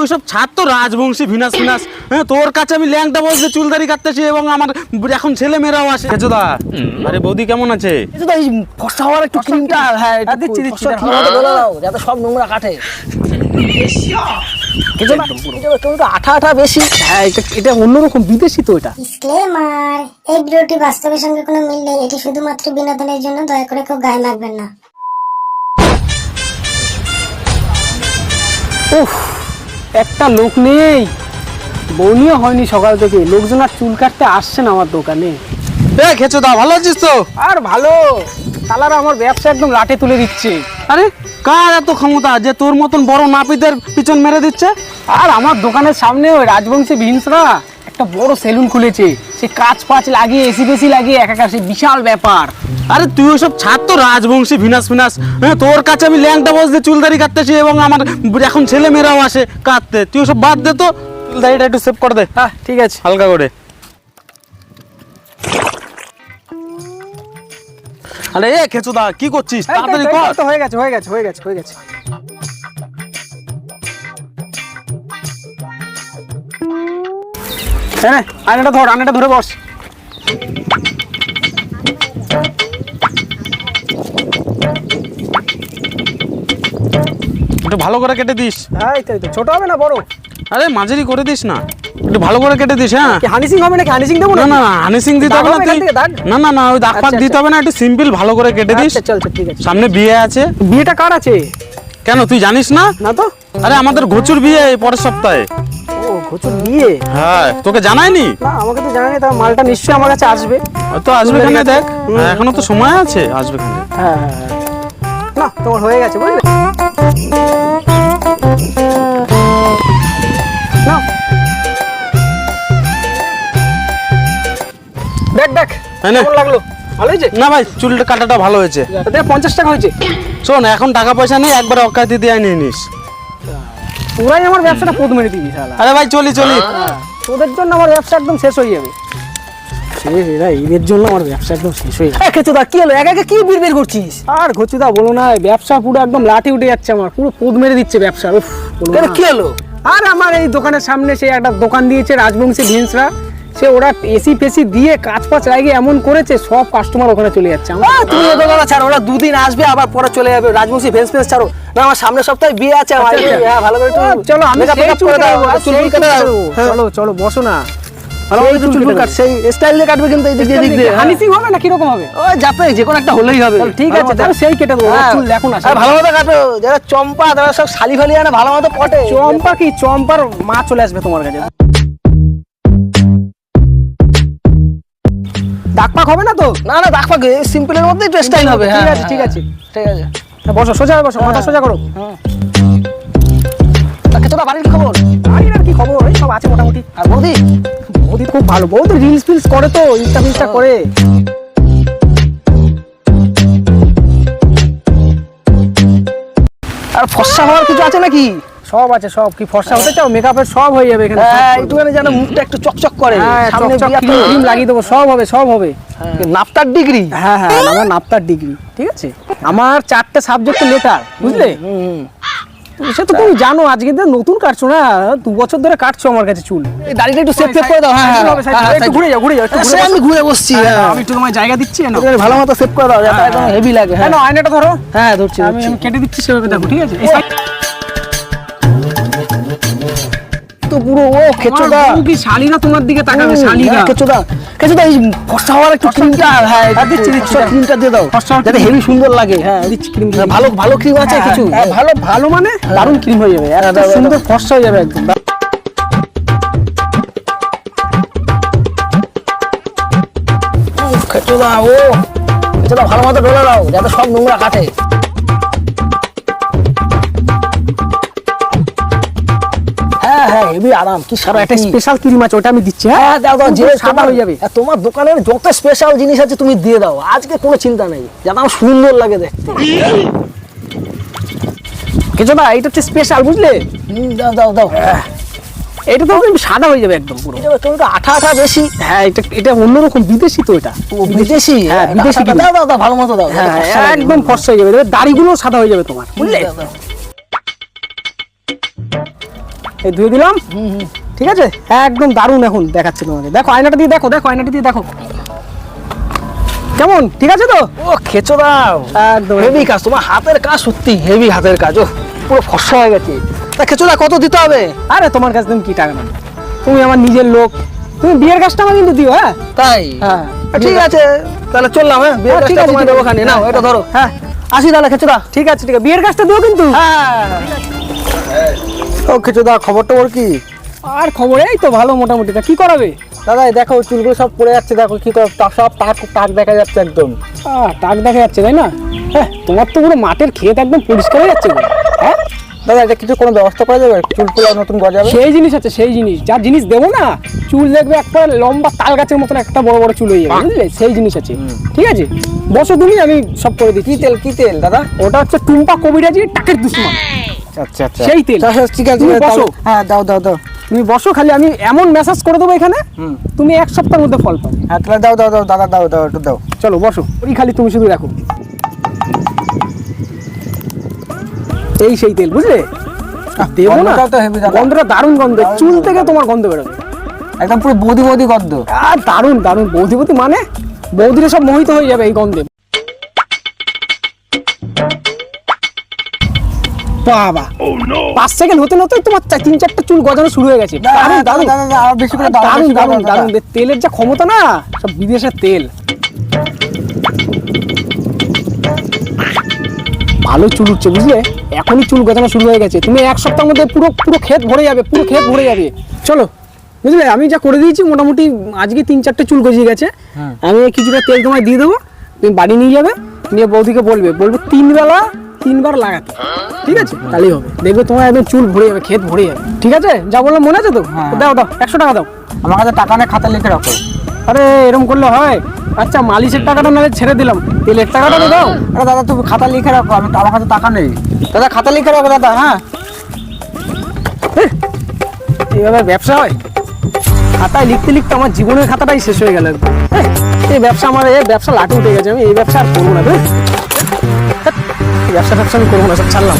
ওইসব ছাড় তো, রাজবংশী ভিনাস ফিনাস। হ্যাঁ, তোর কাছে আমি ল্যাংটা বসে চুলদারি কাটতেছি এবং আমার এখন ছেলে মেয়েরাও আসে। কেচোদা, আরে বৌদি কেমন আছে? এই ফর্সা হওয়ার একটু ক্রিমটা, হ্যাঁ দিচ্ছি যাতে সব নোংরা কাটে। আঠা আঠা বেশি, হ্যাঁ এটা অন্যরকম, বিদেশি তো এটা। ডিসক্লেমার, এই ভিডিওটি বাস্তবের সঙ্গে কোনো মিল নেই, এটি শুধুমাত্র বিনোদনের জন্য, দয়া করে কেউ গায়ে মাখবেন না। উফ, একটা লোক নেই, বউনিও হয়নি সকাল থেকে, লোকজন আর চুল কাটতে আসছে না আমার দোকানে। খেচোদা, ভালো আছিস তো? আর ভালো, তালারা আমার ব্যবসা একদম লাটে তুলে দিচ্ছে। আরে কার এত ক্ষমতা যে তোর মতন বড় নাপিতের পিছন মেরে দিচ্ছে? আর আমার দোকানের সামনে ওই রাজবংশী ভিন্সরা একটা বড় সেলুন খুলেছে, সে কাঁচ পাঁচ লাগিয়ে এসি বেসি লাগিয়ে একাকার, সে বিশাল ব্যাপার। আরে তুই ওসব ছাড় তো, রাজবংশী ভিনাস ফিনাস। হ্যাঁ, তোর কাছে আমি ল্যাংটা বসে চুলদারি কাটতেছি এবং আমার এখন ছেলে মেয়েরাও আসে কাটতে। তুই ওসব বাদ দে তো, চুলদারিটা একটু সেভ করে দে। হ্যাঁ ঠিক আছে, হালকা করে। আরে খেচোদা, কি করছিস? তাড়াতাড়ি কর। হয়ে গেছে হয়ে গেছে হয়ে গেছে হয়ে গেছে। হ্যাঁ, আয়নাটা ধর, আয়নাটা ধরে বস। একটু ভালো করে কেটে দিস। হ্যাঁ এই তো, ছোট হবে না বড়? আরে মাঝারি করে দিস না, একটু ভালো করে কেটে দিস। হ্যাঁ, হানিসিং হবে নাকি? হানিসিং দেবো না না না, হানিসিং দিতে হবে না। তুই না না না, ওই দাগ পাক দিতে হবে না, একটু সিম্পল ভালো করে কেটে দিস। চল চল, ঠিক আছে। সামনে বিয়ে আছে। বিয়েটা কার আছে? কেন, তুই জানিস না? না তো। আরে আমাদের ঘুচুর বিয়ে এই পরের সপ্তাহে। ও ঘুচুর বিয়ে? হ্যাঁ, তোকে জানায়নি? না, আমাকে তো জানায়নি। তার মালটা নিশ্চয়ই আমার কাছে আসবে। তো আসবে কেন, দেখ এখনো তো সময় আছে, আসবে কেন। হ্যাঁ না, তোমার হয়ে গেছে বুঝলে। না দেখ দেখ, কেমন লাগলো? ভালো হয়েছে না ভাই, চুলটা কাটাটা ভালো হয়েছে। দেখ 50 টাকা হয়েছে। শোন, এখন টাকা পয়সা নেই, একবার অকাতি দিয়ে নিয়ে নিস। তোরাই আমার ব্যবসাটা পোদ মেরে দিবি শালা। আরে ভাই চলি চলি, তোদের জন্য আমার ব্যবসা একদম শেষ হয়ে যাবে। এদের জন্য আমার ব্যবসা একদম শেষ হয়ে যাবে। খেচুদা কি হলো, একা একা কি বিড়বিড় করছিস? আর ঘচুদা বলো না, ব্যবসা পুরো একদম লাঠি উঠে যাচ্ছে, আমার পুরো পোদ মেরে দিচ্ছে ব্যবসা। উফ, কি হলো? আর আমার এই দোকানের সামনে সে একটা দোকান দিয়েছে রাজবংশী ভিন্সরা, সে ওরা এসি ফেসি দিয়ে কাঁচ পাঁচ লাগিয়ে এমন করেছে, সব কাস্টমার ওখানে চলে যাচ্ছে। তুমি ওদের কথা ছাড়ো, ওরা দুদিন আসবে আবার পরে চলে যাবে। রাজবংশী ভেন্স ফেন্স ছাড়ো না, আমার সামনের সপ্তাহে বিয়ে আছে আমার। হ্যাঁ ভালো করে চলো, আমি চলো চলো বসো না। হানিসিং হবে না কিরকম হবে? ওই যাতে যে কোনো একটা হলেই হবে। ঠিক আছে, সেই কেটে দেবো। চুল দেখো না, ভালো মতো কাটো। যারা চম্পা, তারা সব শালি ফালি আনে, ভালো মতো পটে। চম্পা কি, চম্পার মা চলে আসবে তোমার কাছে। দাগ পাক হবে না তো? না না, দাগ পাক সিম্পলের মধ্যেই তো স্টাইল হবে। ঠিক আছে ঠিক আছে ঠিক আছে, বসো, সোজা বসো, মাথা সোজা করো। তোরা বাড়ির কি খবর? বাড়ির আর কি খবর, এই সব আছে মোটামুটি। আর বৌদি? বৌদি খুব ভালো, বৌদি রিলস ফিলস করে তো, ইনস্টা করে। আর ফর্সা হওয়ার কিছু আছে নাকি? সব আছে, সব। কি ফর্সা হতে চাও? মেকআপের সব হয়ে যাবে এখানে। হ্যাঁ, একটুখানি যেন মুখটা একটু চকচক করে, সামনে ক্রিম লাগিয়ে দেবো, সব হবে সব হবে। নাপ্তার ডিগ্রি? হ্যাঁ হ্যাঁ, আমার নাপ্তার ডিগ্রি। ঠিক আছে, আমার 4টে সাবজেক্টে লেটার, বুঝলে? সে তো তুমি জানো, আজকে নতুন কাটছো না, 2 বছর ধরে কাটছো আমার কাছে চুল। এই দাড়িটা একটু সেভ করে দাও। হ্যাঁ একটু ঘুরে যাও, ঘুরে যাও। আমি ঘুরে বসছি, আমি একটু তোমায় জায়গা দিচ্ছি না, ভালো মতো সেভ করে দাও, যাতে একদম হেভি লাগে। হ্যাঁ, আয়নাটা ধরো। হ্যাঁ ধরছি, আমি কেটে দিচ্ছি, সেভাবে দেখো। ঠিক আছে, তো পুরো ও খেচোদা কি শালিরা তোমার দিকে তাকাবে, শালিরা। খেচোদা খেচোদা, এই ফর্সা হওয়ার একটু ক্রিমটা, হ্যাঁ দিচ্ছি দিচ্ছি, ক্রিমটা দিয়ে দাও যাতে হেভি সুন্দর লাগে। হ্যাঁ দিচ্ছি ক্রিম। ভালো ভালো ক্রিম আছে কিছু? ভালো ভালো মানে দারুণ ক্রিম হয়ে যাবে, এত সুন্দর ফর্সা হয়ে যাবে একদম। খেচোদা ও খেচোদা, ভালো মতো ডলে দাও যাতে সব নোংরা কাটে। হ্যাঁ হ্যাঁ, হেভি আরাম। কি সারা একটা স্পেশাল ক্রিম আছে, ওটা আমি দিচ্ছি। হ্যাঁ দাও দাও, যে সাদা হয়ে যাবে। তোমার দোকানের যত স্পেশাল জিনিস আছে তুমি দিয়ে দাও, আজকে কোনো চিন্তা নেই, যাতে আমার সুন্দর লাগে দেখতে। কিছু না, এটা হচ্ছে স্পেশাল, বুঝলে? দাও দাও দাও। এটা তো সাদা হয়ে যাবে একদম পুরো। তুমি তো আঠা আঠা বেশি। হ্যাঁ, এটা অন্যরকম, বিদেশি তো এটা। বিদেশি? হ্যাঁ বিদেশি। দাও দাও দাও, ভালো মতো দাও। হ্যাঁ একদম ফর্সা হয়ে যাবে, দাড়িগুলো সাদা হয়ে যাবে তোমার, বুঝলে? এই ধুয়ে দিলাম। ঠিক আছে, একদম দারুণ। এখন দেখাচ্ছি তোমাকে, দেখো আয়নাটা দিয়ে দেখো, দেখো আয়নাটা দিয়ে দেখো কেমন, ঠিক আছে তো? ও খেচো দাও, একদম হেভি কাজ, তোমার হাতের কাজ সত্যি হেভি হাতের কাজ, ও পুরো ফর্সা হয়ে গেছে। তা খেচো দা কত দিতে হবে? আরে তোমার কাছে তুমি কি টাকা নেবে, তুমি আমার নিজের লোক, তুমি বিয়ের কাজটা আমার কিন্তু দিও। হ্যাঁ তাই? হ্যাঁ ঠিক আছে, তাহলে চললাম। হ্যাঁ, বিয়ের ঠিক কাজটা আছে, তোমায় ঠিক দেবো আছে। খানি, নাও এটা ধরো। হ্যাঁ আসি তাহলে খেচো দা। ঠিক আছে, ঠিক আছে, বিয়ের কাজটা দিও কিন্তু। ও খেচো দা, খবর টবর কি? আর খবর এই তো ভালো মোটামুটি। তা কি করাবে? দাদা এই দেখো চুলগুলো সব পড়ে যাচ্ছে, দেখো কি করো, সব টাক টাক দেখা যাচ্ছে একদম। টাক দেখা যাচ্ছে তাই না? হ্যাঁ, তোমার তো পুরো মাঠের ক্ষেত একদম পরিষ্কার হয়ে যাচ্ছে গো। হ্যাঁ, দাদা এটা কিছু কোনো ব্যবস্থা করা যাবে, চুল ফুল নতুন গজাবে? সেই জিনিস আছে, সেই জিনিস, যা জিনিস দেবো না, চুল দেখবে একটা লম্বা তাল গাছের মতন একটা বড় বড় চুল হয়ে যাবে, বুঝলে? সেই জিনিস আছে। ঠিক আছে, বসো তুমি, আমি সব করে দিই। কি তেল, কি তেল দাদা? ওটা হচ্ছে টুম্পা কবিরাজি টাকের দুশ্মন, আচ্ছা আচ্ছা, সেই তেল। ঠিক আছে, তুমি বসো। তাহলে- হ্যাঁ দাও দাও দাও। তুমি বসো, খালি আমি এমন মেসেজ করে দেবো এখানে, তুমি 1 সপ্তাহের মধ্যে ফল পাবে। হ্যাঁ তাহলে দাও দাও দাও দাদা, দাও দাও একটু দাও। চলো বসো, ওই খালি তুমি শুধু দেখো, এই সেই তেল, বুঝলে? দেবো না, গন্ধটাও তো heavy দাদা। গন্ধটা দারুণ গন্ধ, চুল থেকে তোমার গন্ধ বেরোবে। একদম পুরো বৌদি বৌদি গন্ধ। আর দারুণ দারুণ, বৌদিপতি মানে বৌদিরা সব মোহিত হয়ে যাবে এই গন্ধে। বাবা, 5 সেকেন্ড হতে না হতে তোমার 3-4টা চুল গজানো শুরু হয়ে গেছে। দারুণ দারুণ দাদা দাদা, আরো বেশি করে দাও, দারুণ বেশি করে দারুণ দাও, দারুণ, দাদা। তেলের যা ক্ষমতা না, সব বিদেশের তেল। ভালো চুল উঠছে, বুঝলে? এখনই চুল গজানো শুরু হয়ে গেছে। তুমি 1 সপ্তাহের মধ্যে পুরো পুরো ক্ষেত ভরে যাবে, পুরো ক্ষেত ভরে যাবে। চলো, বুঝলে? আমি যা করে দিয়েছি মোটামুটি, আজকে 3-4টে চুল গজিয়ে গেছে। আমি কিছুটা তেল তোমায় দিয়ে দেবো, তুমি বাড়ি নিয়ে যাবে, নিয়ে বৌদিকে বলবে 3 বেলা 3 বার লাগাতে। ঠিক আছে, তাহলেই হবে, দেখবে তোমার একদম চুল ভরে যাবে, ক্ষেত ভরে যাবে। ঠিক আছে, যা বললাম মনে আছে তো? দাও দাও, 100 টাকা দাও। আমার কাছে টাকা নেই, খাতা লিখে রাখো। আরে এরকম করলে হয়? আচ্ছা, মালিশের টাকাটা নাহলে ছেড়ে দিলাম, তেলের টাকাটা তো দাও। আরে দাদা তুমি খাতা লিখে রাখো, আমার কাছে টাকা নেই। দাদা খাতা লিখে রাখো দাদা। হ্যাঁ, এইভাবে ব্যবসা হয়? খাতায় লিখতে লিখতে আমার জীবনের খাতাটাই শেষ হয়ে গেল একদম। এই ব্যবসা, আমার এই ব্যবসা লাটে উঠে গেছে, আমি এই ব্যবসা আর করবো না। এই ব্যবসা আমি করবো না, সব ছাড়লাম।